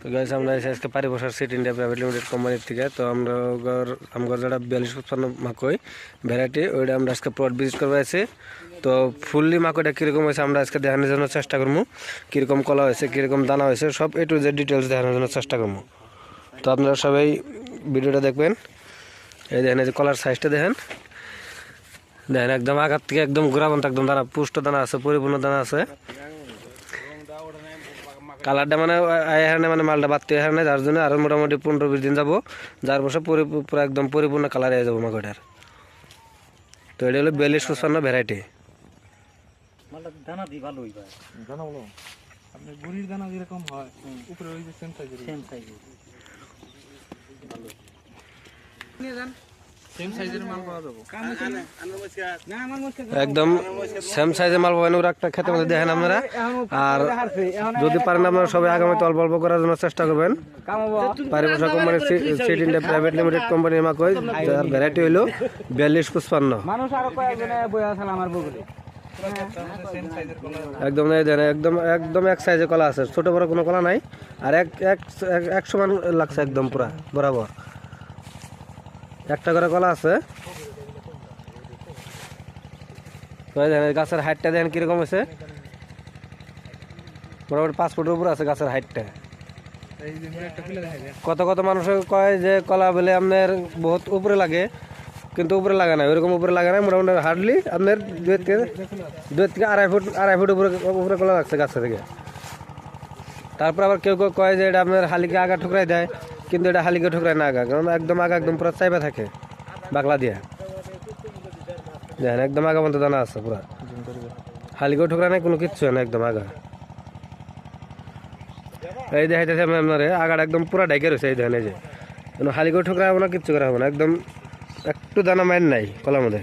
তো গাইস আমরা আজকে পারি বসার সিট ইন্ডিয়া প্রাইভেট লিমিটেড কোম্পানির থেকে। তো আমরা আমার যেটা 4255 মাকই ভ্যারাইটি ওইটা আমরা আজকে প্লট ভিজিট করবো আছি। তো ফুললি মাকইটা কীরকম হয়েছে আমরা আজকে দেখানোর জন্য চেষ্টা করবো, কীরকম কলা হয়েছে, কীরকম দানা হয়েছে, সব এ টু জেড ডিটেলস দেখানোর জন্য চেষ্টা করবো। তো আপনারা সবাই ভিডিওটা দেখবেন। এই দেখেন, এই যে কলার সাইজটা দেখেন, দেখেন একদম আঘাত থেকে একদম গোড়াবন্ত একদম দানা, পুষ্ট দানা আছে, পরিপূর্ণ দানা আছে। কালারটা মানে মানে মালটা বাড়তে এখানে, যার জন্য আরও মোটামুটি 15-20 দিন যাবো, যার বছর পুরো একদম পরিপূর্ণ কালার হয়ে যাবো মাকইটার। তো এটা হলো 4255 ভ্যারাইটি। দানা দি ভালো হইবা, দানা ভালো আপনি গুড়ির দানা যেরকম হয় উপরে ওই যে সেম সাইজের ভালো নিয়ে যান। একদম সেম সাইজের মাল পাবেন ওরা একটা খেতে মধ্যে দেখেন আপনারা। আর যদি পারেন আপনারা সবাই আগামীতে অল্প অল্প করার জন্য চেষ্টা করবেন। পারিভাষা কোম্পানির সিট ইন্ডিয়া প্রাইভেট লিমিটেড কোম্পানির মাকই, যার ভ্যারাইটি হইল 4255। একদম একদম একদম এক সাইজের কলা আছে, ছোট বড় কোনো কলা নাই। আর এক সমান লাগছে একদম পুরা বরাবর, একটা করে কলা আছে। গাছের হাইটটা দেখেন কিরকম হয়েছে, মোটামুটি 5 ফুটের উপর আছে গাছের হাইটটা। কত কত মানুষ কয় যে কলা বলে আপনার বহুত উপরে লাগে, কিন্তু উপরে লাগে না, ওইরকম উপরে লাগে না, মোটামুটি হার্ডলি আপনার 2 থেকে আড়াই ফুট উপরে কলা লাগছে গাছ থেকে। তারপর আবার কেউ কেউ কয় যে এটা আপনার হালিকে আগা ঠুকরাই দেয়, কিন্তু এটা হালিকে ঠুকরায় না আগা, কারণ একদম আগা একদম পুরো চাইবা থাকে বাকলা দিয়ে। দেখেন একদম আগা বলতে দানা আছে পুরা, হালিকেও ঠুকরা নাই, কোনো কিচ্ছু না, একদম আগা। এই দেখাইতেছে আমি আপনার আগাটা একদম পুরা ডাইকে রয়েছে। এই দেখেন, এই যে হালিকেও ঠুকরা হবে না, কিচ্ছু করা হবে না, একদম একটু দানা মাইন নাই কলার মধ্যে।